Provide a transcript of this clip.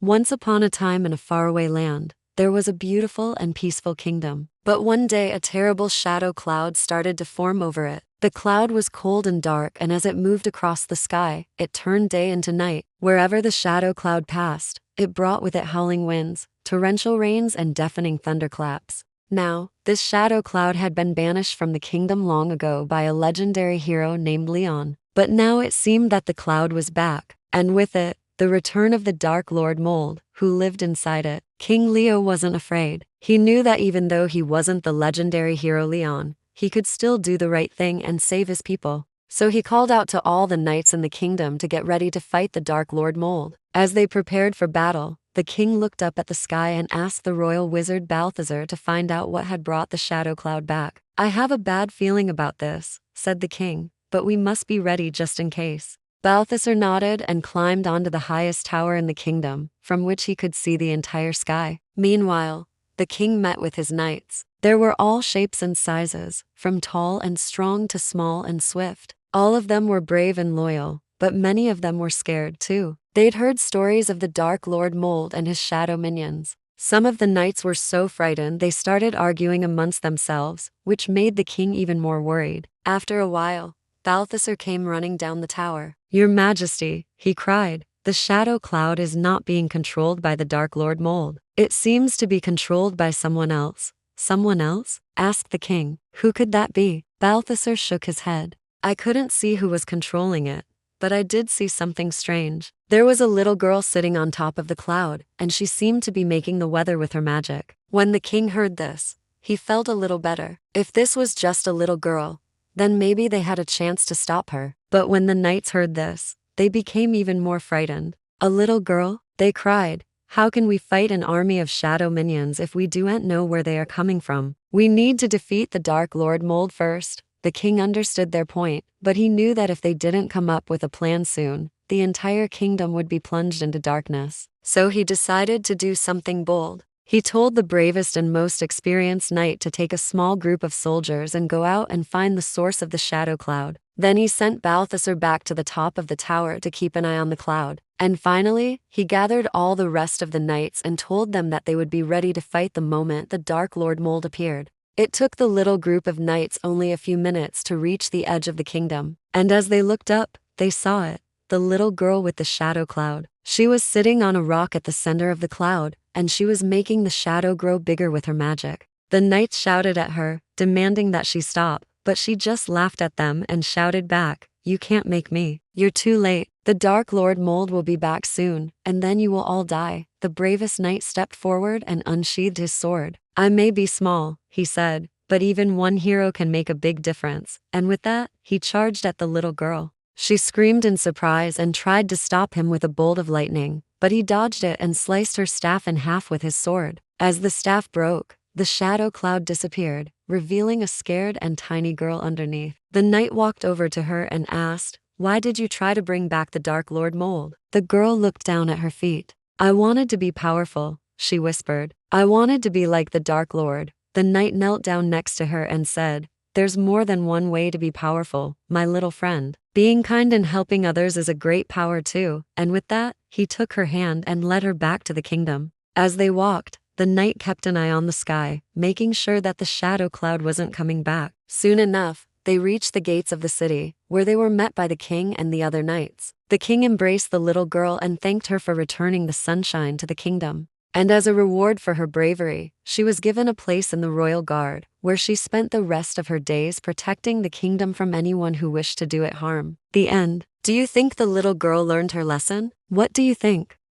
Once upon a time in a faraway land, there was a beautiful and peaceful kingdom. But one day a terrible shadow cloud started to form over it. The cloud was cold and dark, and as it moved across the sky, it turned day into night. Wherever the shadow cloud passed, it brought with it howling winds, torrential rains, and deafening thunderclaps. Now, this shadow cloud had been banished from the kingdom long ago by a legendary hero named Leon. But now it seemed that the cloud was back, and with it, the return of the Dark Lord Mold, who lived inside it. King Leo wasn't afraid. He knew that even though he wasn't the legendary hero Leon, he could still do the right thing and save his people. So he called out to all the knights in the kingdom to get ready to fight the Dark Lord Mold. As they prepared for battle, the king looked up at the sky and asked the royal wizard Balthazar to find out what had brought the shadow cloud back. "I have a bad feeling about this," said the king, "but we must be ready just in case." Balthazar nodded and climbed onto the highest tower in the kingdom, from which he could see the entire sky. Meanwhile, the king met with his knights. There were all shapes and sizes, from tall and strong to small and swift. All of them were brave and loyal, but many of them were scared too. They'd heard stories of the Dark Lord Mold and his shadow minions. Some of the knights were so frightened they started arguing amongst themselves, which made the king even more worried. After a while, Balthazar came running down the tower. "Your Majesty," he cried, "the shadow cloud is not being controlled by the Dark Lord Mold. It seems to be controlled by someone else." "Someone else?" asked the king. "Who could that be?" Balthazar shook his head. "I couldn't see who was controlling it, but I did see something strange. There was a little girl sitting on top of the cloud, and she seemed to be making the weather with her magic." When the king heard this, he felt a little better. If this was just a little girl, then maybe they had a chance to stop her. But when the knights heard this, they became even more frightened. "A little girl?" they cried. "How can we fight an army of shadow minions if we don't know where they are coming from? We need to defeat the Dark Lord Mold first." The king understood their point, but he knew that if they didn't come up with a plan soon, the entire kingdom would be plunged into darkness. So he decided to do something bold. He told the bravest and most experienced knight to take a small group of soldiers and go out and find the source of the shadow cloud. Then he sent Balthazar back to the top of the tower to keep an eye on the cloud. And finally, he gathered all the rest of the knights and told them that they would be ready to fight the moment the Dark Lord Mold appeared. It took the little group of knights only a few minutes to reach the edge of the kingdom. And as they looked up, they saw it, the little girl with the shadow cloud. She was sitting on a rock at the center of the cloud, and she was making the shadow grow bigger with her magic. The knights shouted at her, demanding that she stop, but she just laughed at them and shouted back, "You can't make me. You're too late. The Dark Lord Mold will be back soon, and then you will all die." The bravest knight stepped forward and unsheathed his sword. "I may be small," he said, "but even one hero can make a big difference." And with that, he charged at the little girl. She screamed in surprise and tried to stop him with a bolt of lightning, but he dodged it and sliced her staff in half with his sword. As the staff broke, the shadow cloud disappeared, revealing a scared and tiny girl underneath. The knight walked over to her and asked, "Why did you try to bring back the Dark Lord Mold?" The girl looked down at her feet. "I wanted to be powerful," she whispered. "I wanted to be like the Dark Lord." The knight knelt down next to her and said, "There's more than one way to be powerful, my little friend. Being kind and helping others is a great power too." And with that, he took her hand and led her back to the kingdom. As they walked, the knight kept an eye on the sky, making sure that the shadow cloud wasn't coming back. Soon enough, they reached the gates of the city, where they were met by the king and the other knights. The king embraced the little girl and thanked her for returning the sunshine to the kingdom. And as a reward for her bravery, she was given a place in the royal guard, where she spent the rest of her days protecting the kingdom from anyone who wished to do it harm. The end. Do you think the little girl learned her lesson? What do you think?